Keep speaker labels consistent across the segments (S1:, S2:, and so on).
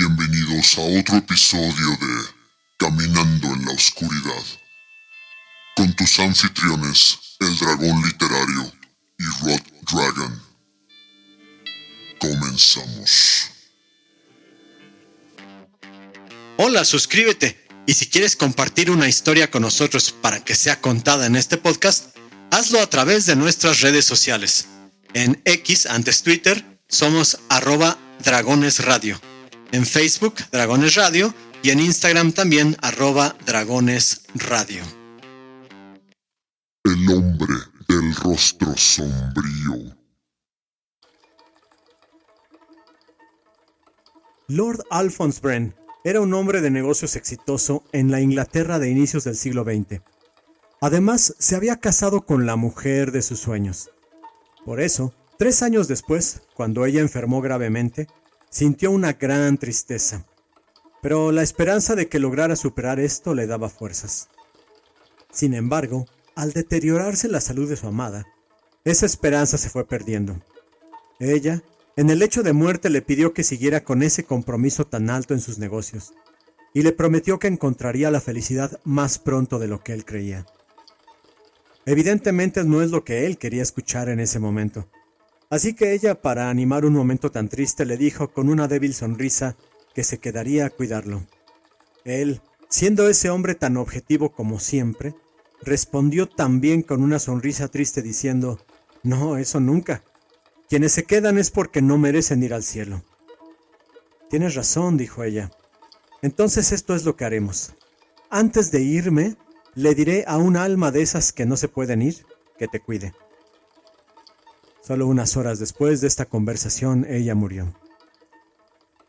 S1: Bienvenidos a otro episodio de Caminando en la Oscuridad, con tus anfitriones, el Dragón Literario y Rod Dragon. Comenzamos.
S2: Hola, suscríbete. Y si quieres compartir una historia con nosotros para que sea contada en este podcast, hazlo a través de nuestras redes sociales. En X, antes Twitter, somos @dragonesradio. En Facebook, Dragones Radio, y en Instagram también, @dragonesradio.
S1: El hombre del rostro sombrío.
S3: Lord Alphonse Bren era un hombre de negocios exitoso en la Inglaterra de inicios del siglo XX. Además, se había casado con la mujer de sus sueños. Por eso, 3 años después, cuando ella enfermó gravemente, sintió una gran tristeza. Pero la esperanza de que lograra superar esto le daba fuerzas. Sin embargo, al deteriorarse la salud de su amada, esa esperanza se fue perdiendo. Ella, en el lecho de muerte, le pidió que siguiera con ese compromiso tan alto en sus negocios, y le prometió que encontraría la felicidad más pronto de lo que él creía. Evidentemente no es lo que él quería escuchar en ese momento. Así que ella, para animar un momento tan triste, le dijo con una débil sonrisa que se quedaría a cuidarlo. Él, siendo ese hombre tan objetivo como siempre, respondió también con una sonrisa triste diciendo: «No, eso nunca. Quienes se quedan es porque no merecen ir al cielo». «Tienes razón», dijo ella. «Entonces esto es lo que haremos. Antes de irme, le diré a un alma de esas que no se pueden ir, que te cuide». Solo unas horas después de esta conversación, ella murió.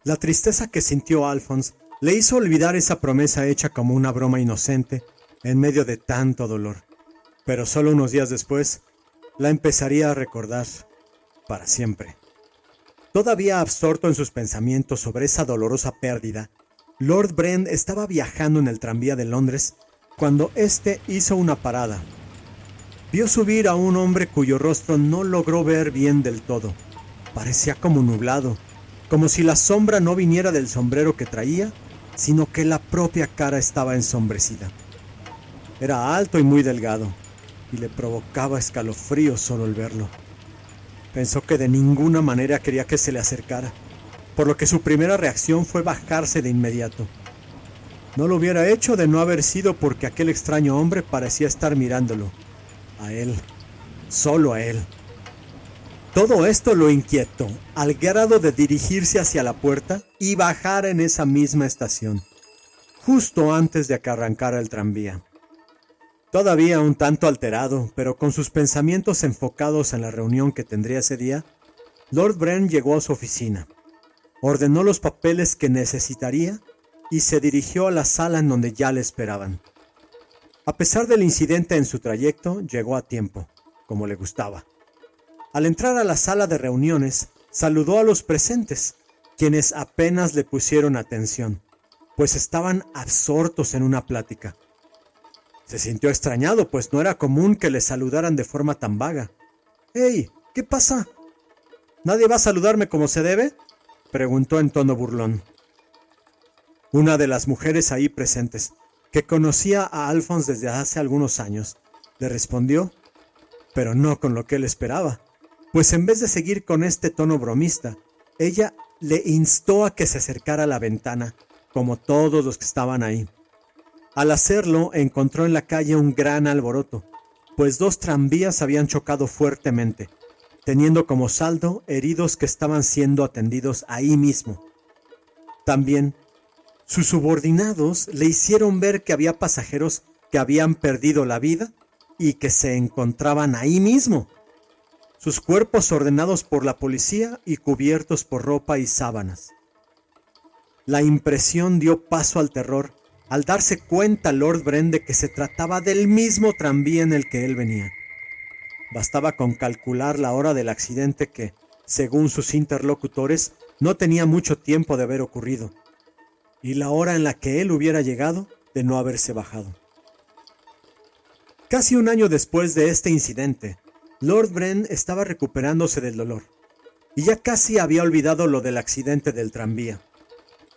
S3: La tristeza que sintió Alphonse le hizo olvidar esa promesa hecha como una broma inocente en medio de tanto dolor. Pero solo unos días después, la empezaría a recordar para siempre. Todavía absorto en sus pensamientos sobre esa dolorosa pérdida, Lord Bren estaba viajando en el tranvía de Londres cuando éste hizo una parada. Vio subir a un hombre cuyo rostro no logró ver bien del todo. Parecía como nublado, como si la sombra no viniera del sombrero que traía, sino que la propia cara estaba ensombrecida. Era alto y muy delgado, y le provocaba escalofríos solo el verlo. Pensó que de ninguna manera quería que se le acercara, por lo que su primera reacción fue bajarse de inmediato. No lo hubiera hecho de no haber sido porque aquel extraño hombre parecía estar mirándolo. A él, solo a él. Todo esto lo inquietó, al grado de dirigirse hacia la puerta y bajar en esa misma estación, justo antes de que arrancara el tranvía. Todavía un tanto alterado, pero con sus pensamientos enfocados en la reunión que tendría ese día, Lord Bren llegó a su oficina, ordenó los papeles que necesitaría y se dirigió a la sala en donde ya le esperaban. A pesar del incidente en su trayecto, llegó a tiempo, como le gustaba. Al entrar a la sala de reuniones, saludó a los presentes, quienes apenas le pusieron atención, pues estaban absortos en una plática. Se sintió extrañado, pues no era común que le saludaran de forma tan vaga. «¡Hey! ¿Qué pasa? ¿Nadie va a saludarme como se debe?», preguntó en tono burlón. Una de las mujeres ahí presentes, que conocía a Alphonse desde hace algunos años, le respondió, pero no con lo que él esperaba, pues en vez de seguir con este tono bromista, ella le instó a que se acercara a la ventana, como todos los que estaban ahí. Al hacerlo, encontró en la calle un gran alboroto, pues 2 tranvías habían chocado fuertemente, teniendo como saldo heridos que estaban siendo atendidos ahí mismo. También, sus subordinados le hicieron ver que había pasajeros que habían perdido la vida y que se encontraban ahí mismo. Sus cuerpos ordenados por la policía y cubiertos por ropa y sábanas. La impresión dio paso al terror al darse cuenta Lord Bren de que se trataba del mismo tranvía en el que él venía. Bastaba con calcular la hora del accidente que, según sus interlocutores, no tenía mucho tiempo de haber ocurrido, y la hora en la que él hubiera llegado de no haberse bajado. Casi un año después de este incidente, Lord Bren estaba recuperándose del dolor, y ya casi había olvidado lo del accidente del tranvía.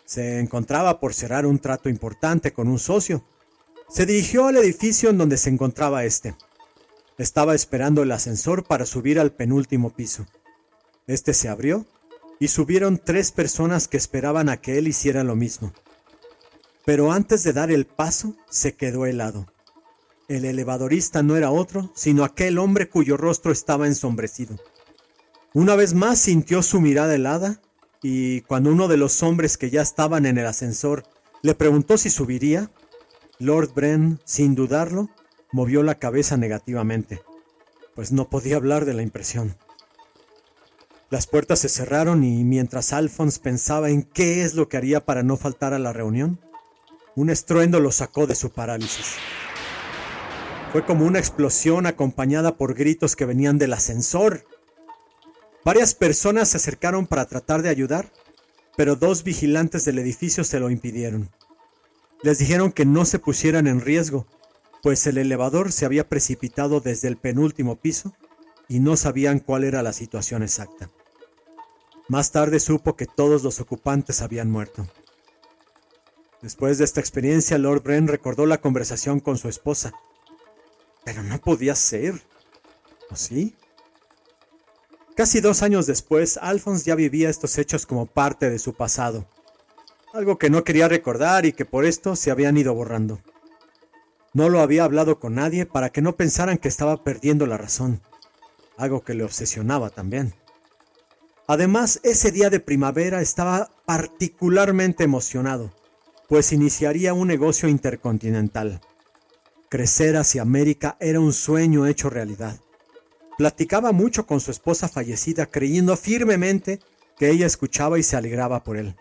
S3: Se encontraba por cerrar un trato importante con un socio. Se dirigió al edificio en donde se encontraba este. Estaba esperando el ascensor para subir al penúltimo piso. Este se abrió y subieron 3 personas que esperaban a que él hiciera lo mismo. Pero antes de dar el paso, se quedó helado. El elevadorista no era otro, sino aquel hombre cuyo rostro estaba ensombrecido. Una vez más sintió su mirada helada, y cuando uno de los hombres que ya estaban en el ascensor le preguntó si subiría, Lord Bren, sin dudarlo, movió la cabeza negativamente, pues no podía hablar de la impresión. Las puertas se cerraron y mientras Alphonse pensaba en qué es lo que haría para no faltar a la reunión, un estruendo lo sacó de su parálisis. Fue como una explosión acompañada por gritos que venían del ascensor. Varias personas se acercaron para tratar de ayudar, pero 2 vigilantes del edificio se lo impidieron. Les dijeron que no se pusieran en riesgo, pues el elevador se había precipitado desde el penúltimo piso y no sabían cuál era la situación exacta. Más tarde supo que todos los ocupantes habían muerto. Después de esta experiencia, Lord Bren recordó la conversación con su esposa. Pero no podía ser, ¿o sí? Casi 2 años después, Alphonse ya vivía estos hechos como parte de su pasado, algo que no quería recordar y que por esto se habían ido borrando. No lo había hablado con nadie para que no pensaran que estaba perdiendo la razón, algo que le obsesionaba también. Además, ese día de primavera estaba particularmente emocionado, pues iniciaría un negocio intercontinental. Crecer hacia América era un sueño hecho realidad. Platicaba mucho con su esposa fallecida, creyendo firmemente que ella escuchaba y se alegraba por él.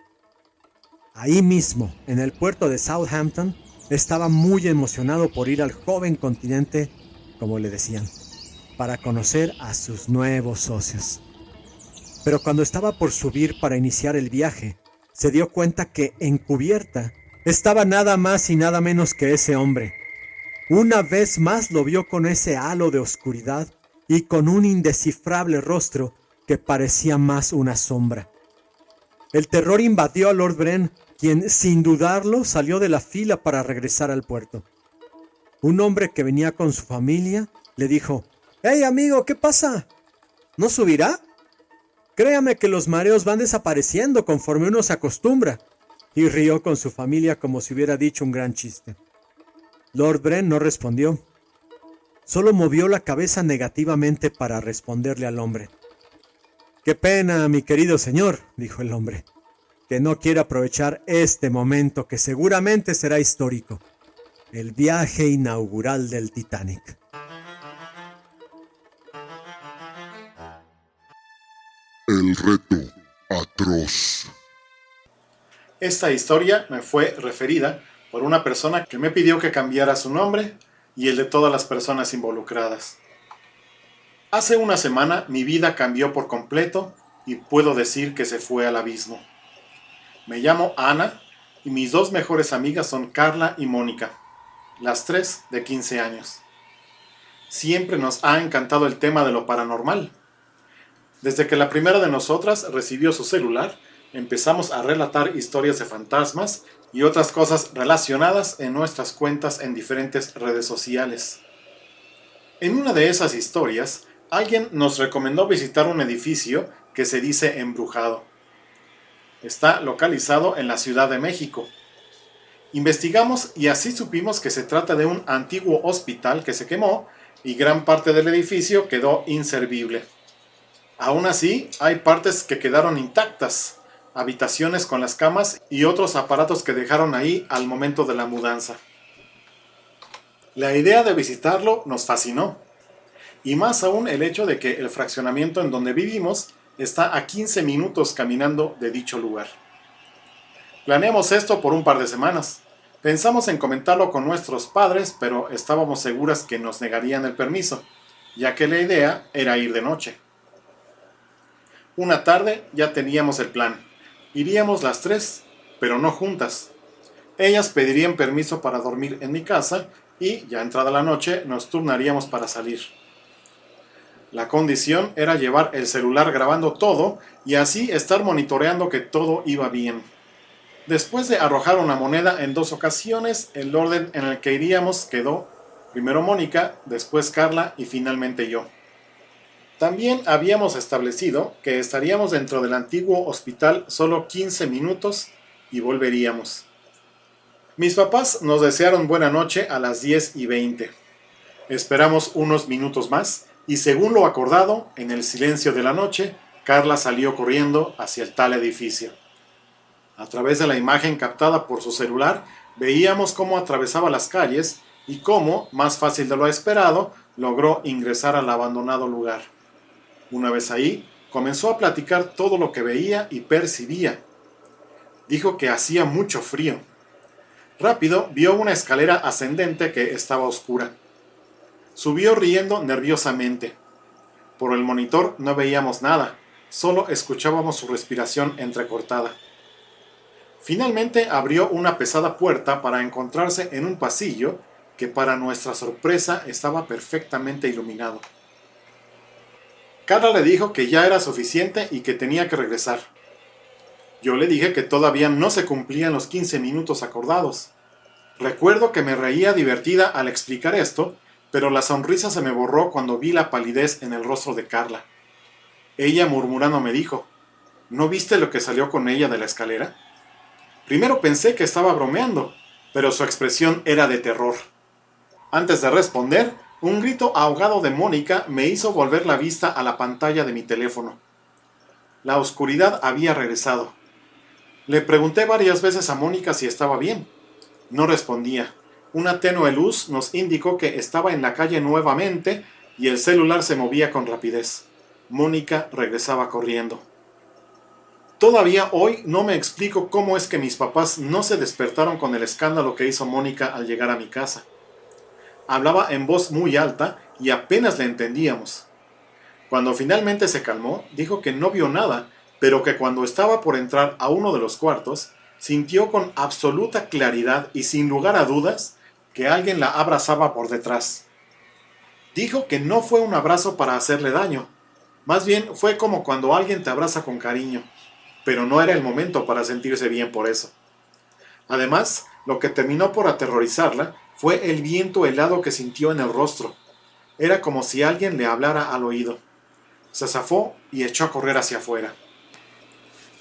S3: Ahí mismo, en el puerto de Southampton, estaba muy emocionado por ir al joven continente, como le decían, para conocer a sus nuevos socios. Pero cuando estaba por subir para iniciar el viaje, se dio cuenta que en cubierta estaba nada más y nada menos que ese hombre. Una vez más lo vio con ese halo de oscuridad y con un indescifrable rostro que parecía más una sombra. El terror invadió a Lord Bren, quien sin dudarlo salió de la fila para regresar al puerto. Un hombre que venía con su familia le dijo: «¡Hey amigo, qué pasa! ¿No subirá? Créame que los mareos van desapareciendo conforme uno se acostumbra». Y rió con su familia como si hubiera dicho un gran chiste. Lord Bren no respondió. Solo movió la cabeza negativamente para responderle al hombre. «Qué pena, mi querido señor», dijo el hombre, «que no quiera aprovechar este momento que seguramente será histórico, el viaje inaugural del Titanic».
S1: El reto atroz.
S4: Esta historia me fue referida por una persona que me pidió que cambiara su nombre y el de todas las personas involucradas. Hace una semana mi vida cambió por completo y puedo decir que se fue al abismo. Me llamo Ana y mis 2 mejores amigas son Carla y Mónica, las 3 de 15 años. Siempre nos ha encantado el tema de lo paranormal. Desde que la primera de nosotras recibió su celular, empezamos a relatar historias de fantasmas y otras cosas relacionadas en nuestras cuentas en diferentes redes sociales. En una de esas historias, alguien nos recomendó visitar un edificio que se dice embrujado. Está localizado en la Ciudad de México. Investigamos y así supimos que se trata de un antiguo hospital que se quemó y gran parte del edificio quedó inservible. Aún así, hay partes que quedaron intactas, habitaciones con las camas y otros aparatos que dejaron ahí al momento de la mudanza. La idea de visitarlo nos fascinó, y más aún el hecho de que el fraccionamiento en donde vivimos está a 15 minutos caminando de dicho lugar. Planeamos esto por un par de semanas. Pensamos en comentarlo con nuestros padres, pero estábamos seguras que nos negarían el permiso, ya que la idea era ir de noche. Una tarde ya teníamos el plan. Iríamos las 3, pero no juntas. Ellas pedirían permiso para dormir en mi casa y, ya entrada la noche, nos turnaríamos para salir. La condición era llevar el celular grabando todo y así estar monitoreando que todo iba bien. Después de arrojar una moneda en 2 ocasiones, el orden en el que iríamos quedó primero Mónica, después Carla y finalmente yo. También habíamos establecido que estaríamos dentro del antiguo hospital solo 15 minutos y volveríamos. Mis papás nos desearon buena noche a las 10:20. Esperamos unos minutos más y según lo acordado, en el silencio de la noche, Carla salió corriendo hacia el tal edificio. A través de la imagen captada por su celular, veíamos cómo atravesaba las calles y cómo, más fácil de lo esperado, logró ingresar al abandonado lugar. Una vez ahí, comenzó a platicar todo lo que veía y percibía. Dijo que hacía mucho frío. Rápido vio una escalera ascendente que estaba oscura. Subió riendo nerviosamente. Por el monitor no veíamos nada, solo escuchábamos su respiración entrecortada. Finalmente abrió una pesada puerta para encontrarse en un pasillo que para nuestra sorpresa estaba perfectamente iluminado. Carla le dijo que ya era suficiente y que tenía que regresar. Yo le dije que todavía no se cumplían los 15 minutos acordados. Recuerdo que me reía divertida al explicar esto, pero la sonrisa se me borró cuando vi la palidez en el rostro de Carla. Ella murmurando me dijo, ¿no viste lo que salió con ella de la escalera? Primero pensé que estaba bromeando, pero su expresión era de terror. Antes de responder, un grito ahogado de Mónica me hizo volver la vista a la pantalla de mi teléfono. La oscuridad había regresado. Le pregunté varias veces a Mónica si estaba bien. No respondía. Una tenue luz nos indicó que estaba en la calle nuevamente y el celular se movía con rapidez. Mónica regresaba corriendo. Todavía hoy no me explico cómo es que mis papás no se despertaron con el escándalo que hizo Mónica al llegar a mi casa. Hablaba en voz muy alta y apenas le entendíamos. Cuando finalmente se calmó, dijo que no vio nada, pero que cuando estaba por entrar a uno de los cuartos, sintió con absoluta claridad y sin lugar a dudas que alguien la abrazaba por detrás. Dijo que no fue un abrazo para hacerle daño, más bien fue como cuando alguien te abraza con cariño, pero no era el momento para sentirse bien por eso. Además, lo que terminó por aterrorizarla fue el viento helado que sintió en el rostro. Era como si alguien le hablara al oído. Se zafó y echó a correr hacia afuera.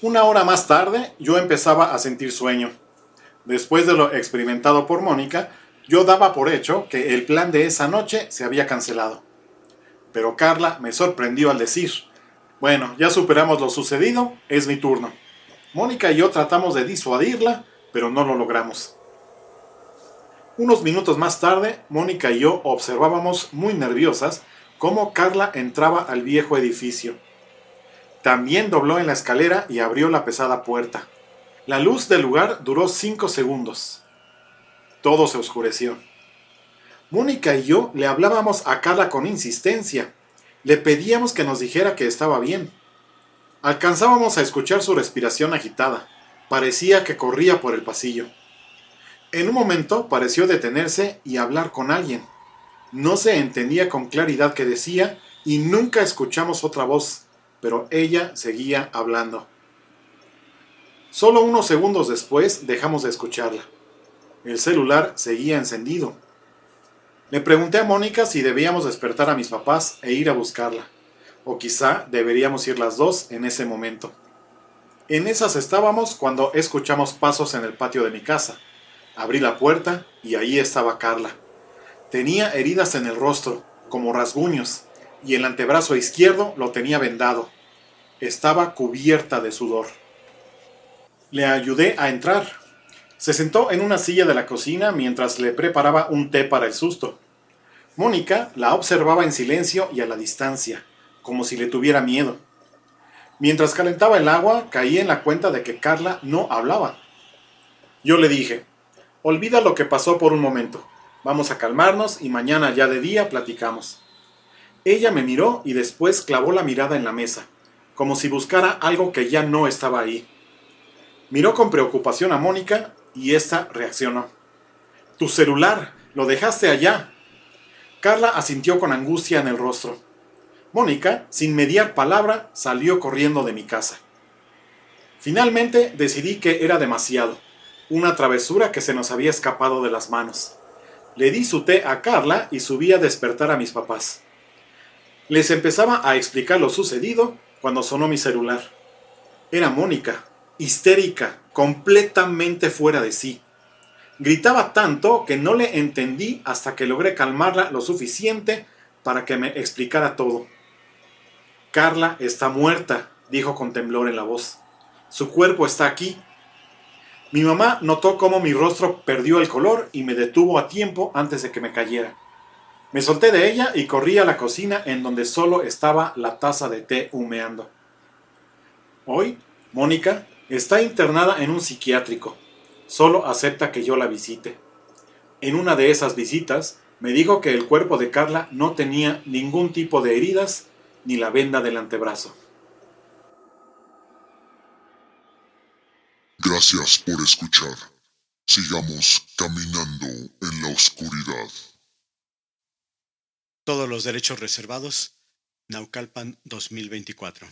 S4: Una hora más tarde, yo empezaba a sentir sueño. Después de lo experimentado por Mónica, yo daba por hecho que el plan de esa noche se había cancelado. Pero Carla me sorprendió al decir, bueno, ya superamos lo sucedido, es mi turno. Mónica y yo tratamos de disuadirla, pero no lo logramos. Unos minutos más tarde, Mónica y yo observábamos muy nerviosas cómo Carla entraba al viejo edificio. También dobló en la escalera y abrió la pesada puerta. La luz del lugar duró 5 segundos. Todo se oscureció. Mónica y yo le hablábamos a Carla con insistencia. Le pedíamos que nos dijera que estaba bien. Alcanzábamos a escuchar su respiración agitada. Parecía que corría por el pasillo. En un momento pareció detenerse y hablar con alguien. No se entendía con claridad qué decía y nunca escuchamos otra voz, pero ella seguía hablando. Solo unos segundos después dejamos de escucharla. El celular seguía encendido. Le pregunté a Mónica si debíamos despertar a mis papás e ir a buscarla, o quizá deberíamos ir las dos en ese momento. En esas estábamos cuando escuchamos pasos en el patio de mi casa. Abrí la puerta y ahí estaba Carla. Tenía heridas en el rostro, como rasguños, y el antebrazo izquierdo lo tenía vendado. Estaba cubierta de sudor. Le ayudé a entrar. Se sentó en una silla de la cocina mientras le preparaba un té para el susto. Mónica la observaba en silencio y a la distancia, como si le tuviera miedo. Mientras calentaba el agua, caí en la cuenta de que Carla no hablaba. Yo le dije, olvida lo que pasó por un momento. Vamos a calmarnos y mañana ya de día platicamos. Ella me miró y después clavó la mirada en la mesa, como si buscara algo que ya no estaba ahí. Miró con preocupación a Mónica y ésta reaccionó. Tu celular, lo dejaste allá. Carla asintió con angustia en el rostro. Mónica, sin mediar palabra, salió corriendo de mi casa. Finalmente decidí que era demasiado, una travesura que se nos había escapado de las manos. Le di su té a Carla y subí a despertar a mis papás. Les empezaba a explicar lo sucedido cuando sonó mi celular. Era Mónica, histérica, completamente fuera de sí. Gritaba tanto que no le entendí hasta que logré calmarla lo suficiente para que me explicara todo. Carla está muerta, dijo con temblor en la voz. Su cuerpo está aquí. Mi mamá notó cómo mi rostro perdió el color y me detuvo a tiempo antes de que me cayera. Me solté de ella y corrí a la cocina en donde solo estaba la taza de té humeando. Hoy, Mónica está internada en un psiquiátrico. Solo acepta que yo la visite. En una de esas visitas me dijo que el cuerpo de Carla no tenía ningún tipo de heridas ni la venda del antebrazo.
S1: Gracias por escuchar. Sigamos caminando en la oscuridad.
S2: Todos los derechos reservados. Naucalpan 2024.